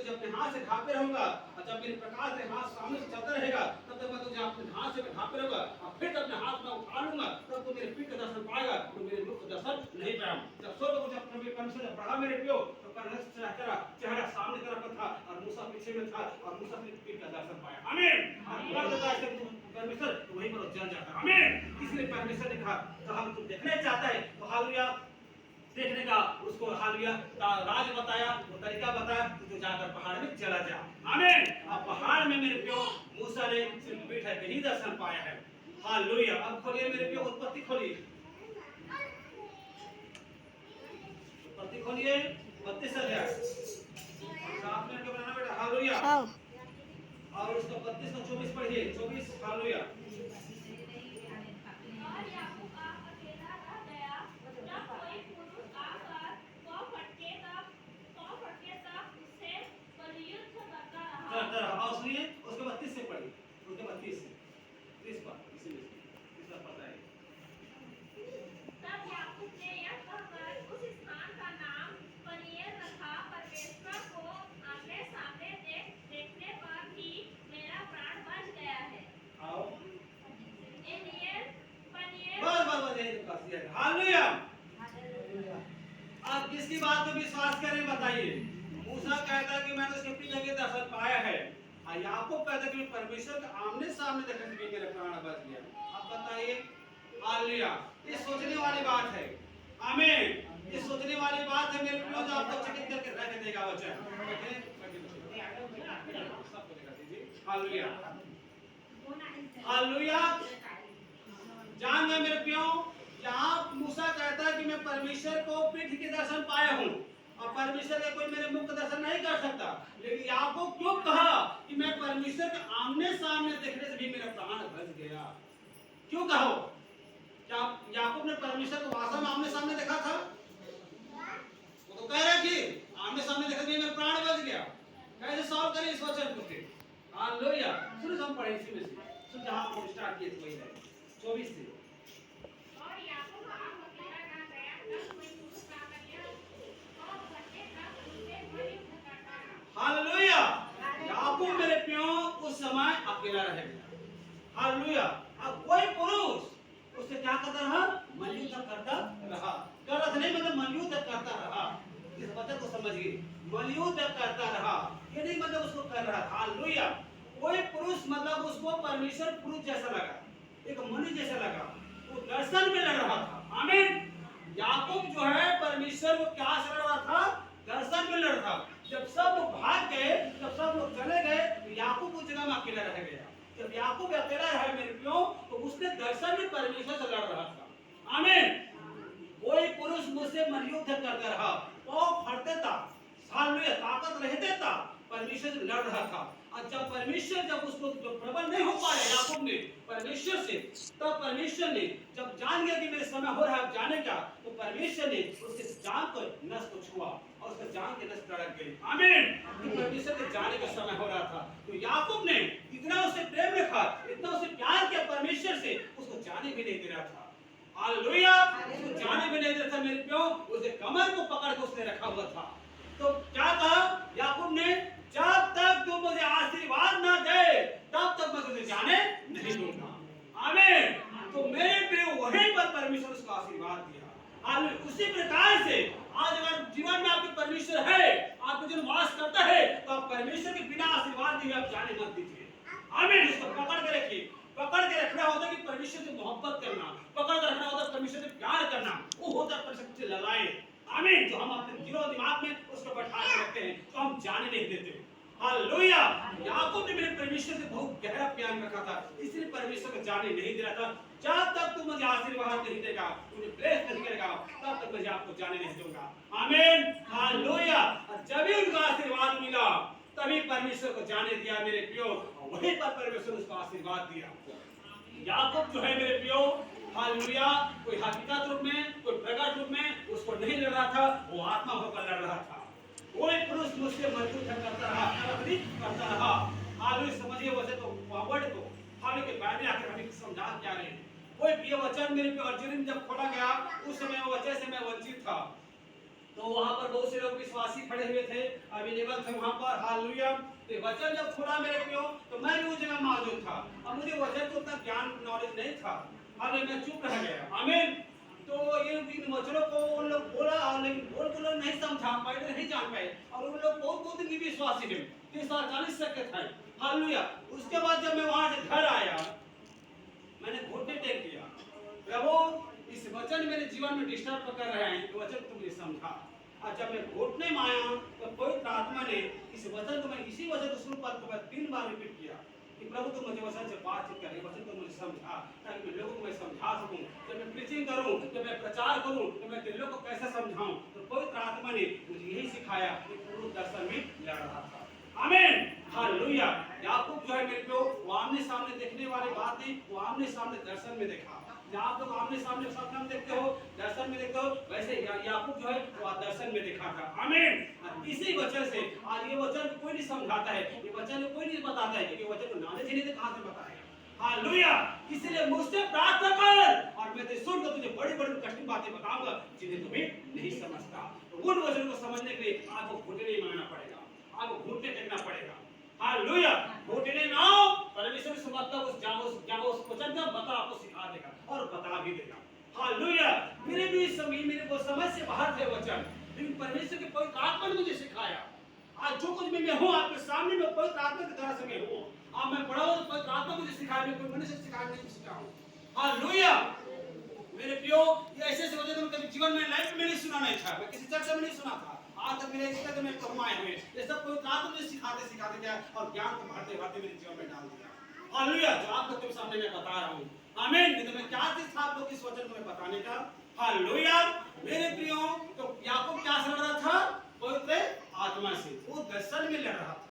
तुझे अपने हाथ से ढांपे रहूंगा, और जब मेरे प्रकाश तेरे हाथ सामने से चलता रहेगा तब तक मैं तुझे अपने हाथ से ढांपे रहूंगा, और फिर अपने हाथ में उठा लूंगा, तब तू मेरे पीठ का दर्शन पाएगा, तो मेरे मुख का दर्शन नहीं पाएगा। जब स्वर्ग मुझे अपने परमेश्वर ने पढ़ा मेरे प्यो, तो परमेश्वर तेरा चेहरा सामने तरफ था और मूसा पीछे में था, और मूसा अपनी पीठ का दर्शन पाया। आमीन। और बोल देता है परमेश्वर वहीं पर जल जाता। आमीन। इसलिए परमेश्वर ने कहा तो हम तुम देखने चाहता है तो हालेलुया देखने का उसको हालेलुया राज बताया, वो तरीका बताया, तो जाकर पहाड़ में चला जा। आमीन। अब पहाड़ में मेरे प्यो मूसा ने सिर्फ बैठा के ही दर्शन पाया है। हालेलुया। अब खोलिए मेरे प्यो उत्पत्ति खोलिए, उत्पत्ति खोलिए 32 अध्याय। साथ में क्या बनाना बेटा? हालेलुया। और उसका 32 और 24 पढ़िए। 24 हालेलुया। और सुनिए उसके 32 से पढ़िए, उसके 32 से 30 पर इसीलिए इसका पता है। तब याकूब ने यह कहकर उस स्थान का नाम पनीएल रखा, परमेश्वर को आमने सामने देखने पर भी मेरा प्राण बच गया है। आओ एनियल पनीएल। बस यही तो काफी है। हालेलुया। आप किसकी बात पे विश्वास करें बताइए? मूसा कहता है कि मैंने उसके अपनी जगह दर्शन पाया है, और याकूब कहता है कि परमेश्वर के आमने सामने देखने से भी मेरा प्राण बच गया। अब बताइए। हालेलुया। ये सोचने वाली बात है। आमीन। ये सोचने वाली बात है मेरे प्रियो, जो आपको चकित करके रख देगा वचन। हालेलुया। हालेलुया। जान गए मेरे प्रियो, यहाँ मूसा कहता है कि मैं परमेश्वर को पीठ के दर्शन पाया हूँ, और परमेश्वर का कोई मेरे मुख का दर्शन नहीं कर सकता। लेकिन याकूब क्यों कहा कि मैं परमेश्वर के आमने सामने देखने से भी मेरा प्राण बच गया? क्यों कहो? क्या याकूब ने परमेश्वर को वास्तव में आमने सामने देखा था? वो तो कह रहा है कि आमने सामने देखने से मेरा प्राण बच गया। कैसे सॉल्व करें इस वचन को फिर? हालेलुया। सुनो हम पढ़े इसी में से, सुन जहां हम स्टार्ट किए थे वही है 24 से। और याकूब आप अकेला रह गया, तब कोई पुरुष आकर यह और घंटे तक उससे बड़ी युद्ध करता रहा। हालेलुया। याकूब मेरे प्यो उस समय अकेला रह गया। हालेलुया। अब कोई पुरुष उससे क्या करता रहा? मलयुद्ध करता रहा। करत नहीं मतलब मलयुद्ध करता रहा। इस वचन को समझिए, मलयुद्ध करता रहा, ये नहीं मतलब उसको कर रहा था। हालेलुया। कोई पुरुष मतलब उसको परमेश्वर पुरुष जैसा लगा, एक मनुष्य जैसा लगा, वो दर्शन में लड़ रहा था। आमीन। याकूब जो है परमेश्वर को क्या से लड़ रहा था? दर्शन में लड़ रहा था। जब सब लोग भाग गए, जब सब लोग चले गए, तो याकूब उस जगह में अकेला रह गया। जब याकूब अकेला रहा मेरे प्यो, तो उसने दर्शन में परमेश्वर से लड़ रहा था। आमीन। कोई पुरुष मुझसे मलयुद्ध करता रहा, पांव फटते था, हालेलुया, ताकत रहते था, परमेश्वर से लड़ रहा था। और जब परमेश्वर जब उसको जो प्रबल नहीं हो पाया याकूब ने परमेश्वर से, तब परमेश्वर ने जब जान गया कि मेरे समय हो रहा है जाने का, तो परमेश्वर ने उसके जान को नस को छुआ और उसके जान के नस तड़क गई। आमीन। तो परमेश्वर के जाने का समय हो रहा था, तो याकूब ने इतना उसे प्रेम रखा, इतना उसे प्यार किया परमेश्वर से, उसको जाने भी नहीं दे रहा था। हालेलुया। उसको जाने भी नहीं दे रहा था मेरे प्यो, उसे कमर को पकड़ के उसने रखा हुआ था। तो क्या कहा याकूब ने? जब तक तू मुझे आशीर्वाद ना दे तब तक मैं तुझे जाने नहीं दूंगा। आमीन। तो मेरे प्रिय वहीं पर परमेश्वर उसको आशीर्वाद दिया। हालेलुया। उसी प्रकार से आज अगर जीवन में आपके परमेश्वर है, आपको जो वास करता है, तो आप परमेश्वर के बिना आशीर्वाद दिए आप जाने मत दीजिए। आमीन। उसको पकड़ के रखिए। पकड़ के रखना होता है कि परमेश्वर से मोहब्बत करना, पकड़ के रखना होता है परमेश्वर से प्यार करना, वो होता है परमेश्वर से लड़ाई। आमीन। जो हम अपने दिलो दिमाग में उसको बैठा के रखते हैं, तो हम जाने नहीं देते। हालेलुया। याकूब ने मेरे परमेश्वर से बहुत गहरा प्यार रखा था, इसलिए परमेश्वर को जाने नहीं दे रहा था। जब तक तू मुझे आशीर्वाद नहीं देगा, मुझे ब्लेस नहीं करेगा, तब तक मैं आपको जाने नहीं दूंगा। आमीन। हालेलुया। जब भी उनको आशीर्वाद मिला, तभी परमेश्वर को जाने दिया मेरे प्रियो, वहीं पर परमेश्वर उसको आशीर्वाद दिया। याकूब जो है मेरे प्रियो, हालेलुया, कोई हकीकत रूप में, कोई प्रकट रूप में उसको नहीं लड़ रहा था, वो आत्मा होकर लड़ रहा था। कोई पुरुष मुझसे मजबूत करता रहा, करता रहा। हालेलुया। समझिए वैसे तो वर्ड को हालेलुया के बारे में आकर हमें समझा क्या रहे हैं। कोई ये वचन मेरे पे अर्जुन जब खोला गया, उस समय वो वचन से मैं वंचित था। तो वहां पर बहुत से लोग विश्वासी खड़े हुए थे, अवेलेबल थे वहां पर। हालेलुया। तो वचन जब खुला मेरे प्रियो, तो मैं भी उस जगह मौजूद था। अब मुझे वचन को उतना ज्ञान नॉलेज नहीं था, अरे मैं चुप रह गया। आमीन। तो ये इन वचनों को उन लोग बोला, लेकिन बोल के लोग नहीं समझा पाए, नहीं जान पाए, और उन लोग बहुत बहुत ही विश्वासी थे, 30-40 तक के थे। हालेलुया। उसके बाद जब मैं वहां से घर आया, मैंने घुटने टेक दिया, प्रभु इस वचन मेरे जीवन में डिस्टर्ब कर रहे हैं, तो वचन तुमने समझा। और जब मैं घुटने में आया, तो पवित्र आत्मा ने इस वचन को, मैं इसी वचन को शुरू पद को मैं 3 बार रिपीट किया कि प्रभु तुम मुझे वचन से बातचीत करें, वचन को मुझे समझा, ताकि मैं लोगों को मैं समझा सकूं। जब मैं प्रीचिंग करूं, जब मैं प्रचार करूं, तो मैं लोगों को कैसे समझाऊं। तो पवित्र आत्मा ने मुझे यही सिखाया कि पूर्व दर्शन में लड़ रहा था। आमीन। हालेलुया। याकूब जो है मेरे को, वो आमने सामने देखने वाली बात नहीं, वो आमने सामने दर्शन में देखा। आप लोग आमने सामने सपना में देखते हो, दर्शन में देखते हो, वैसे याकूब जो है वो दर्शन में देखा था। आमीन। इसी वचन से आज ये वचन कोई नहीं समझाता है, ये वचन कोई नहीं बताता है, ये वचन को नॉलेज ही नहीं, तो कहां से बताएगा। हालेलुया। इसलिए मुझसे प्रार्थना कर और मैं तेरे सुन कर तुझे बड़ी बड़ी कठिन बातें बताऊंगा जिन्हें तुम्हें नहीं समझता। तो उन वचनों को समझने के लिए आपको घुटने मांगना पड़ेगा, आपको घुटने टेकना पड़ेगा। हालेलुया। घुटने ना हो, परमेश्वर से मतलब उस वचन का बता आपको सिखा देगा और बता भी देगा। हालेलुया। मेरे भी समय, मेरे को समझ से बाहर थे वचन, लेकिन परमेश्वर के पवित्र आत्मा ने मुझे सिखाया। आज जो कुछ भी मैं हूं आपके सामने, मैं पवित्र आत्मा की तरह से मैं हूं। अब मैं बड़ा हूं तो पवित्र आत्मा मुझे सिखाया, मैं कोई मनुष्य सिखाया नहीं सीखा हूं। हालेलुया। मेरे प्रियो, ये ऐसे वचन में कभी जीवन में लाइफ में नहीं सुना नहीं था, मैं किसी चर्चा में नहीं सुना था। आज तक मेरे तक में कहमाए हुए ये सब पवित्र आत्मा मुझे सिखाते सिखाते गया और ज्ञान को भरते भरते मेरे जीवन में डाल दिया। हालेलुया। जो आप लोग के सामने मैं बता रहा हूं, आमीन। नहीं तो मैं क्या चीज था आप लोग इस वचन को मैं बताने का। हालेलुया। मेरे प्रियो, तो याकूब क्या लड़ रहा था? पवित्र आत्मा से, वो दर्शन में लड़ रहा था।